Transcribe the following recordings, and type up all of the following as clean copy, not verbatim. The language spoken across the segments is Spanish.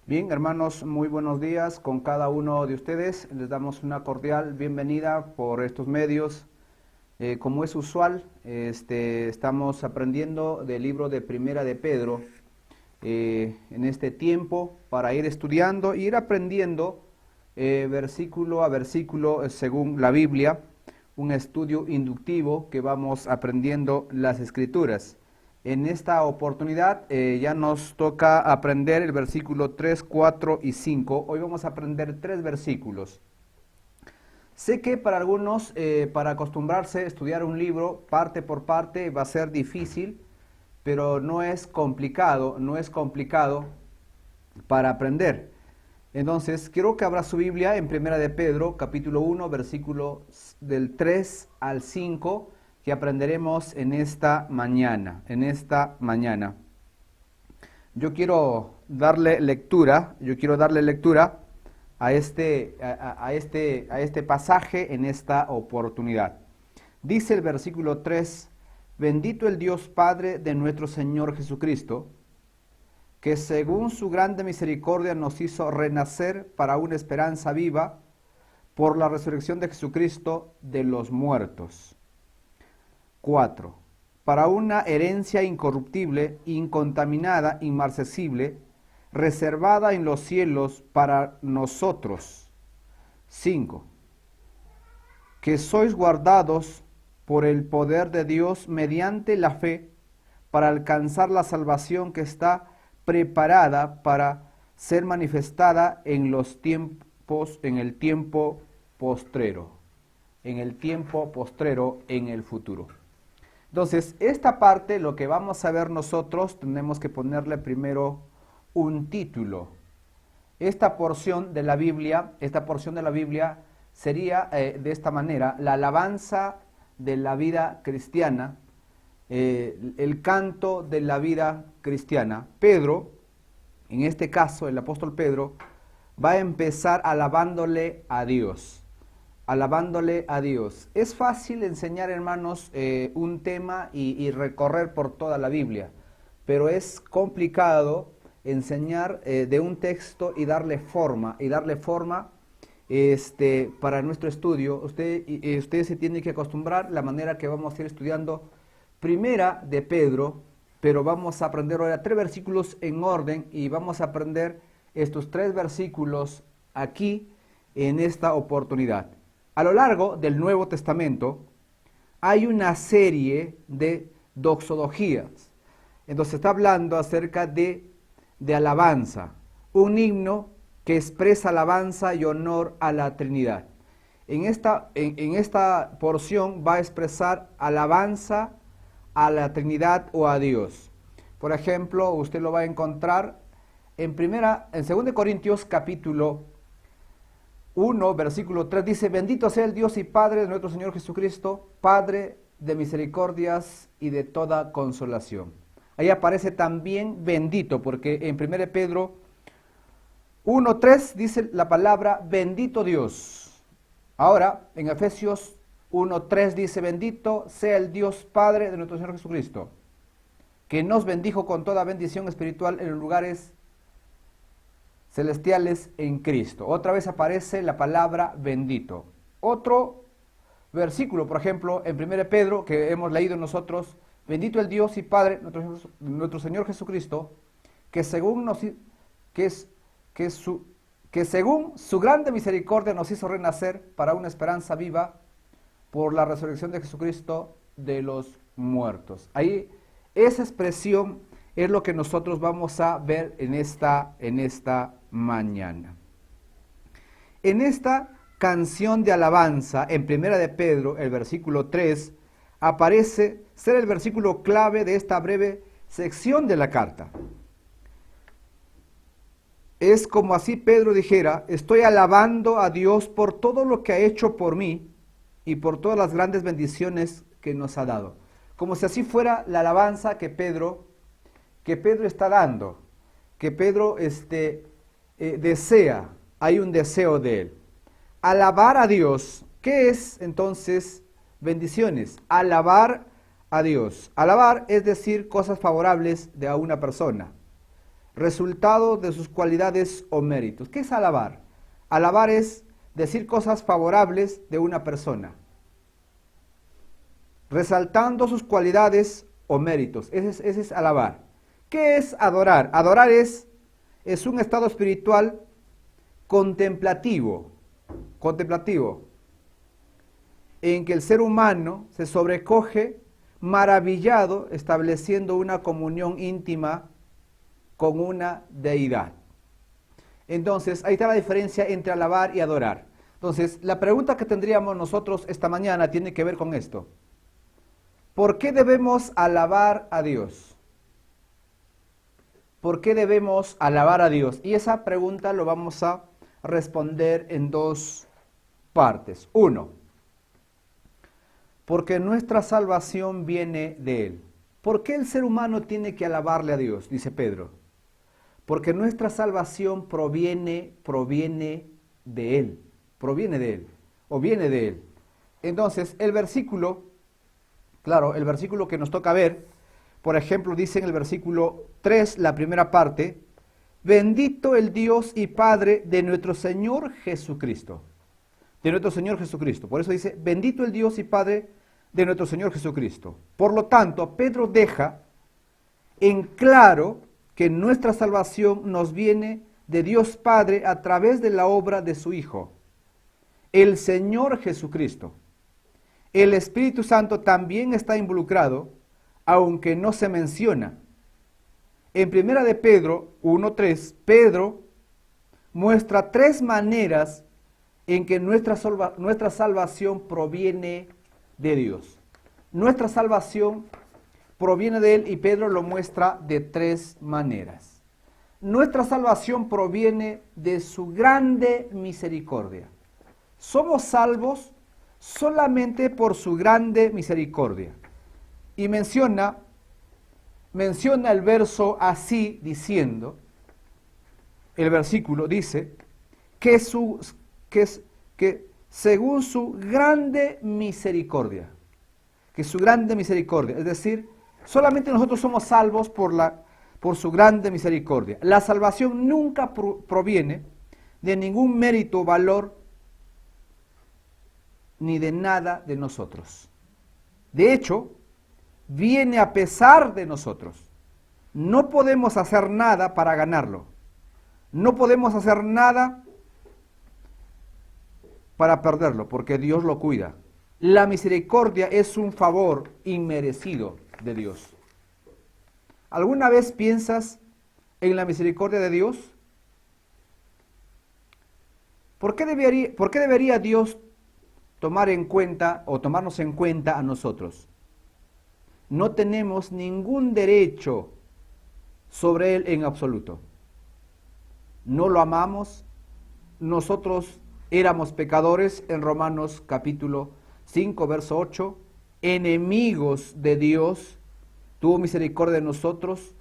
Bien, hermanos, muy buenos días con cada uno de ustedes. Les damos una cordial bienvenida por estos medios. Como es usual, estamos aprendiendo del libro de Primera de Pedro en este tiempo para ir estudiando e ir aprendiendo versículo a versículo según la Biblia, un estudio inductivo que vamos aprendiendo las Escrituras. En esta oportunidad ya nos toca aprender el versículo 3, 4 y 5. Hoy vamos a aprender 3 versículos. Sé que para algunos, para acostumbrarse a estudiar un libro parte por parte va a ser difícil, pero no es complicado para aprender. Entonces, quiero que abra su Biblia en Primera de Pedro, capítulo 1, versículo del 3 al 5, que aprenderemos en esta mañana. Yo quiero darle lectura a este pasaje en esta oportunidad. Dice el versículo 3: Bendito el Dios Padre de nuestro Señor Jesucristo, que según su grande misericordia nos hizo renacer para una esperanza viva por la resurrección de Jesucristo de los muertos. 4. Para una herencia incorruptible, incontaminada, inmarcesible, reservada en los cielos para nosotros. 5. Que sois guardados por el poder de Dios mediante la fe para alcanzar la salvación que está preparada para ser manifestada en los tiempos, en el tiempo postrero, en el futuro. Entonces, esta parte, lo que vamos a ver nosotros, tenemos que ponerle primero un título. Esta porción de la Biblia sería de esta manera: la alabanza de la vida cristiana, el canto de la vida cristiana. Pedro, en este caso el apóstol Pedro, va a empezar alabándole a Dios. Es fácil enseñar, hermanos, un tema y recorrer por toda la Biblia, pero es complicado enseñar de un texto y darle forma para nuestro estudio. Ustedes se tienen que acostumbrar la manera que vamos a ir estudiando Primera de Pedro, pero vamos a aprender ahora 3 versículos en orden y vamos a aprender estos 3 versículos aquí en esta oportunidad. A lo largo del Nuevo Testamento hay una serie de doxologías. Entonces está hablando acerca de alabanza, un himno que expresa alabanza y honor a la Trinidad. En esta porción va a expresar alabanza a la Trinidad o a Dios. Por ejemplo, usted lo va a encontrar en 2 Corintios capítulo 1, versículo 3, dice: Bendito sea el Dios y Padre de nuestro Señor Jesucristo, Padre de misericordias y de toda consolación. Ahí aparece también bendito, porque en 1 Pedro 1:3 dice la palabra bendito Dios. Ahora, en Efesios 1:3 dice: Bendito sea el Dios Padre de nuestro Señor Jesucristo, que nos bendijo con toda bendición espiritual en los lugares celestiales en Cristo. Otra vez aparece la palabra bendito. Otro versículo, por ejemplo, en 1 Pedro, que hemos leído nosotros: Bendito el Dios y Padre, nuestro Señor Jesucristo, que según su grande misericordia nos hizo renacer para una esperanza viva por la resurrección de Jesucristo de los muertos. Ahí, esa expresión es lo que nosotros vamos a ver en esta mañana. En esta canción de alabanza, en Primera de Pedro, el versículo 3, aparece ser el versículo clave de esta breve sección de la carta. Es como así Pedro dijera: estoy alabando a Dios por todo lo que ha hecho por mí y por todas las grandes bendiciones que nos ha dado. Como si así fuera la alabanza que Pedro está dando, que Pedro desea, hay un deseo de él. Alabar a Dios. ¿Qué es entonces bendiciones? Alabar a Dios. Alabar es decir cosas favorables de a una persona. resultado de sus cualidades o méritos. ¿Qué es alabar? Alabar es decir cosas favorables de una persona, resaltando sus cualidades o méritos. Ese es alabar. ¿Qué es adorar? Adorar es un estado espiritual contemplativo, en que el ser humano se sobrecoge maravillado, estableciendo una comunión íntima con una deidad. Entonces, ahí está la diferencia entre alabar y adorar. Entonces, la pregunta que tendríamos nosotros esta mañana tiene que ver con esto. ¿Por qué debemos alabar a Dios? ¿Por qué debemos alabar a Dios? Y esa pregunta lo vamos a responder en dos partes. Uno, porque nuestra salvación viene de Él. ¿Por qué el ser humano tiene que alabarle a Dios? Dice Pedro. Porque nuestra salvación proviene de Él. Proviene de Él. O viene de Él. Entonces, el versículo que nos toca ver, por ejemplo, dice en el versículo 3, la primera parte, bendito el Dios y Padre de nuestro Señor Jesucristo. De nuestro Señor Jesucristo. Por eso dice, bendito el Dios y Padre de nuestro Señor Jesucristo. Por lo tanto, Pedro deja en claro que nuestra salvación nos viene de Dios Padre a través de la obra de su Hijo, el Señor Jesucristo. El Espíritu Santo también está involucrado, aunque no se menciona. En primera de Pedro 1:3, Pedro muestra tres maneras en que nuestra salvación proviene de Dios. Nuestra salvación proviene de Él y Pedro lo muestra de tres maneras. Nuestra salvación proviene de su grande misericordia. Somos salvos solamente por su grande misericordia. Y menciona el verso así diciendo, el versículo dice, que según su grande misericordia, es decir, solamente nosotros somos salvos por su grande misericordia. La salvación nunca proviene de ningún mérito o valor ni de nada de nosotros. De hecho, viene a pesar de nosotros. No podemos hacer nada para ganarlo. No podemos hacer nada para perderlo, porque Dios lo cuida. La misericordia es un favor inmerecido de Dios. ¿Alguna vez piensas en la misericordia de Dios? ¿Por qué debería Dios tomar en cuenta o tomarnos en cuenta a nosotros? No tenemos ningún derecho sobre Él en absoluto. No lo amamos. Nosotros éramos pecadores en Romanos capítulo 5, verso 8, enemigos de Dios, tuvo misericordia de nosotros.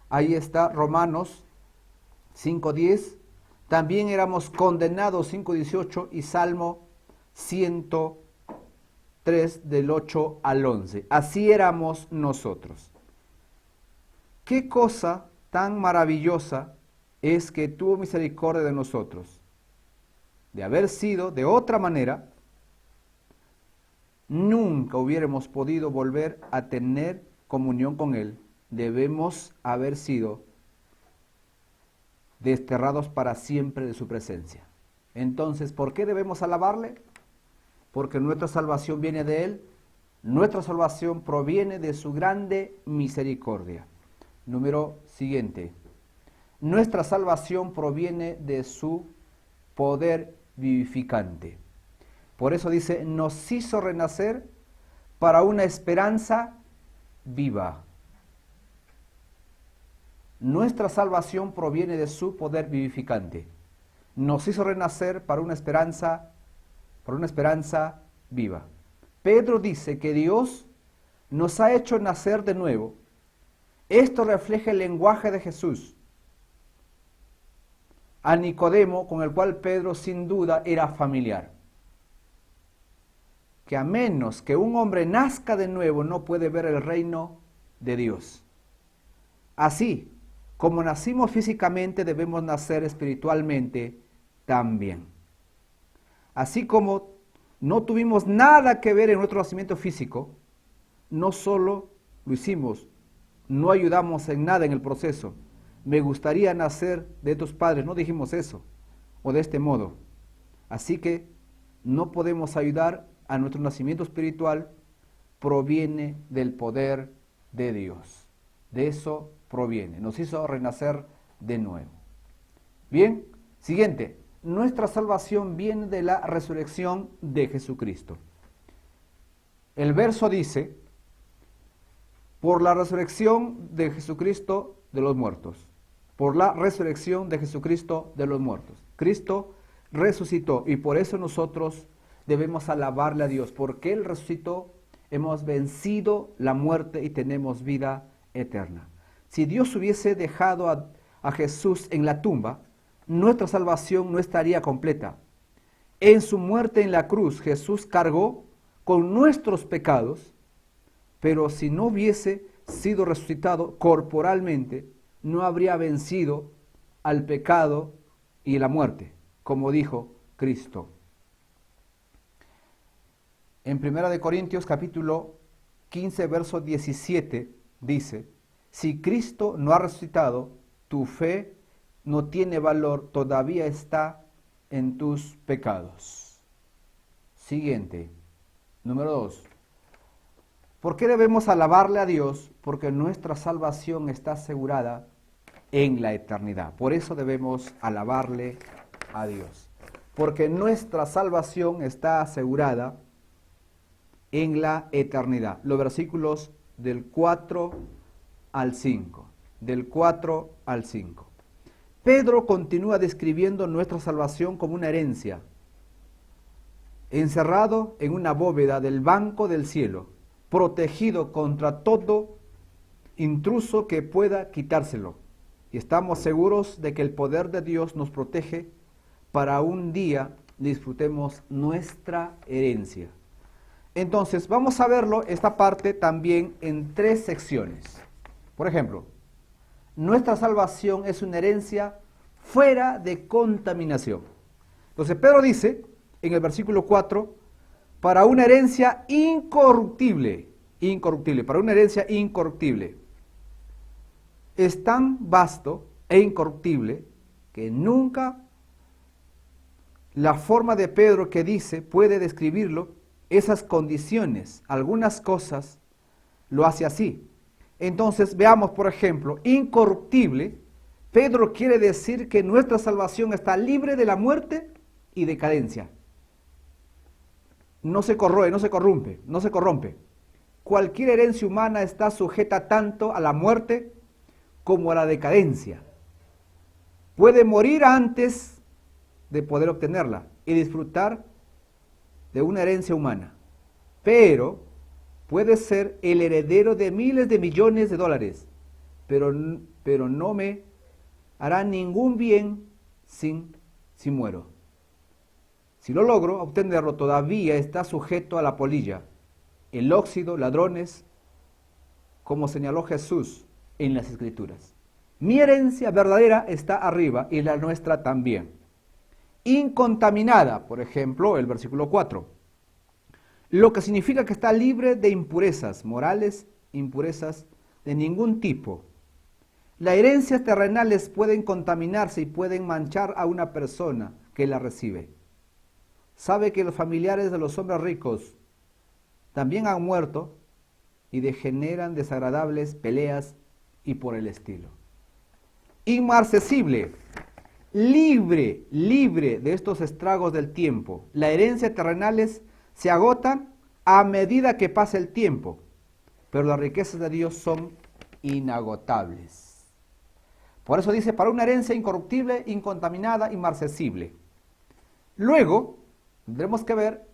Ahí está Romanos 5:10. También éramos condenados, 5:18, y Salmo 103 del 8 al 11. Así éramos nosotros. Qué cosa tan maravillosa es que tuvo misericordia de nosotros. De haber sido de otra manera, nunca hubiéramos podido volver a tener comunión con Él. Debemos haber sido desterrados para siempre de su presencia. Entonces, ¿por qué debemos alabarle? Porque nuestra salvación viene de Él. Nuestra salvación proviene de su grande misericordia. Número siguiente. Nuestra salvación proviene de su poder vivificante. Por eso dice, nos hizo renacer para una esperanza viva. Nuestra salvación proviene de su poder vivificante. Nos hizo renacer para una esperanza viva. Pedro dice que Dios nos ha hecho nacer de nuevo. Esto refleja el lenguaje de Jesús a Nicodemo, con el cual Pedro sin duda era familiar. Que a menos que un hombre nazca de nuevo, no puede ver el reino de Dios. Así, Como nacimos físicamente, debemos nacer espiritualmente también. Así como no tuvimos nada que ver en nuestro nacimiento físico, no solo lo hicimos, no ayudamos en nada en el proceso. Me gustaría nacer de tus padres, no dijimos eso, o de este modo. Así que no podemos ayudar a nuestro nacimiento espiritual, proviene del poder de Dios. De eso proviene, nos hizo renacer de nuevo. Bien, siguiente, nuestra salvación viene de la resurrección de Jesucristo. El verso dice, por la resurrección de Jesucristo de los muertos. Por la resurrección de Jesucristo de los muertos. Cristo resucitó y por eso nosotros debemos alabarle a Dios. Porque Él resucitó, hemos vencido la muerte y tenemos vida eterna. Si Dios hubiese dejado a Jesús en la tumba, nuestra salvación no estaría completa. En su muerte en la cruz, Jesús cargó con nuestros pecados, pero si no hubiese sido resucitado corporalmente, no habría vencido al pecado y la muerte, como dijo Cristo. En 1 Corintios capítulo 15, verso 17, dice, si Cristo no ha resucitado, tu fe no tiene valor, todavía está en tus pecados. Siguiente, número 2. ¿Por qué debemos alabarle a Dios? Porque nuestra salvación está asegurada en la eternidad. Por eso debemos alabarle a Dios. Porque nuestra salvación está asegurada en la eternidad. Los versículos del 4 al 5. Del 4 al 5. Pedro continúa describiendo nuestra salvación como una herencia, encerrado en una bóveda del banco del cielo, protegido contra todo intruso que pueda quitárselo. Y estamos seguros de que el poder de Dios nos protege para un día disfrutemos nuestra herencia. Entonces, vamos a verlo, esta parte también en 3 secciones. Por ejemplo, nuestra salvación es una herencia fuera de contaminación. Entonces, Pedro dice en el versículo 4, para una herencia incorruptible, para una herencia incorruptible. Es tan vasto e incorruptible que nunca la forma de Pedro que dice puede describirlo, esas condiciones, algunas cosas lo hace así. Entonces veamos, por ejemplo, incorruptible, Pedro quiere decir que nuestra salvación está libre de la muerte y decadencia. No se corroe, no se corrompe. Cualquier herencia humana está sujeta tanto a la muerte como a la decadencia. Puede morir antes de poder obtenerla y disfrutar de una herencia humana, pero puede ser el heredero de miles de millones de dólares, pero no me hará ningún bien si muero. Si lo logro obtenerlo, todavía está sujeto a la polilla, el óxido, ladrones, como señaló Jesús en las Escrituras. Mi herencia verdadera está arriba y la nuestra también. Incontaminada, por ejemplo, el versículo 4. Lo que significa que está libre de impurezas morales, impurezas de ningún tipo. Las herencias terrenales pueden contaminarse y pueden manchar a una persona que la recibe. Sabe que los familiares de los hombres ricos también han muerto y degeneran desagradables peleas y por el estilo. Inmarcesible, libre de estos estragos del tiempo. Las herencias terrenales se agotan a medida que pasa el tiempo, pero las riquezas de Dios son inagotables. Por eso dice, para una herencia incorruptible, incontaminada, inmarcesible. Luego, tendremos que ver,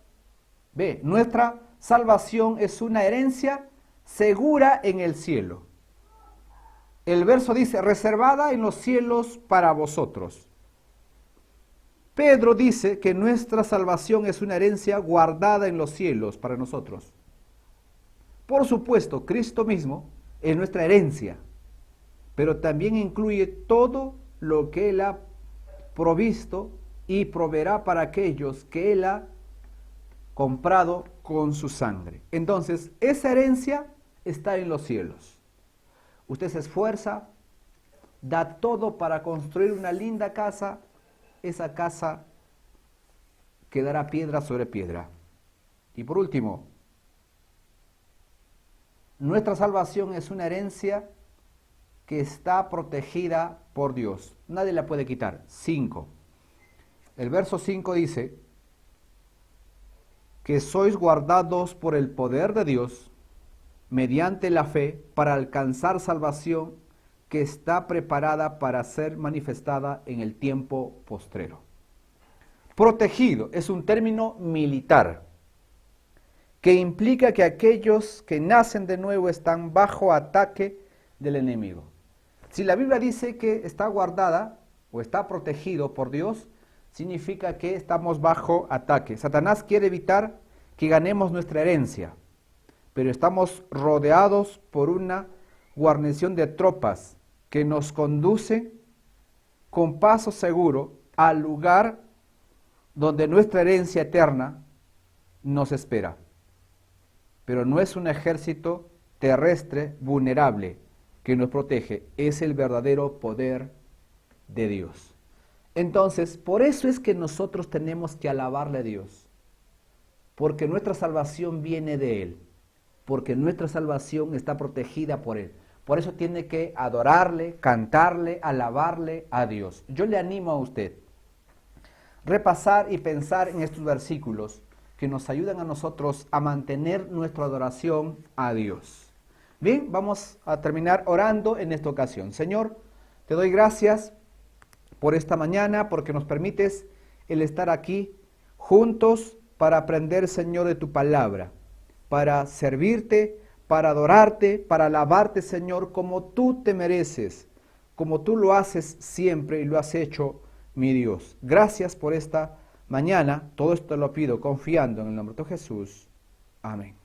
nuestra salvación es una herencia segura en el cielo. El verso dice, reservada en los cielos para vosotros. Pedro dice que nuestra salvación es una herencia guardada en los cielos para nosotros. Por supuesto, Cristo mismo es nuestra herencia, pero también incluye todo lo que Él ha provisto y proveerá para aquellos que Él ha comprado con su sangre. Entonces, esa herencia está en los cielos. Usted se esfuerza, da todo para construir una linda casa, esa casa quedará piedra sobre piedra. Y por último, nuestra salvación es una herencia que está protegida por Dios. Nadie la puede quitar. 5. El verso 5 dice que sois guardados por el poder de Dios mediante la fe para alcanzar salvación que está preparada para ser manifestada en el tiempo postrero. Protegido es un término militar que implica que aquellos que nacen de nuevo están bajo ataque del enemigo. Si la Biblia dice que está guardada o está protegido por Dios, significa que estamos bajo ataque. Satanás quiere evitar que ganemos nuestra herencia, pero estamos rodeados por una guarnición de tropas que nos conducen con paso seguro al lugar donde nuestra herencia eterna nos espera. Pero no es un ejército terrestre vulnerable que nos protege, es el verdadero poder de Dios. Entonces, por eso es que nosotros tenemos que alabarle a Dios, porque nuestra salvación viene de Él, porque nuestra salvación está protegida por Él. Por eso tiene que adorarle, cantarle, alabarle a Dios. Yo le animo a usted repasar y pensar en estos versículos que nos ayudan a nosotros a mantener nuestra adoración a Dios. Bien, vamos a terminar orando en esta ocasión. Señor, te doy gracias por esta mañana, porque nos permites el estar aquí juntos para aprender, Señor, de tu palabra, para servirte, para adorarte, para alabarte, Señor, como tú te mereces, como tú lo haces siempre y lo has hecho, mi Dios. Gracias por esta mañana. Todo esto lo pido confiando en el nombre de Jesús. Amén.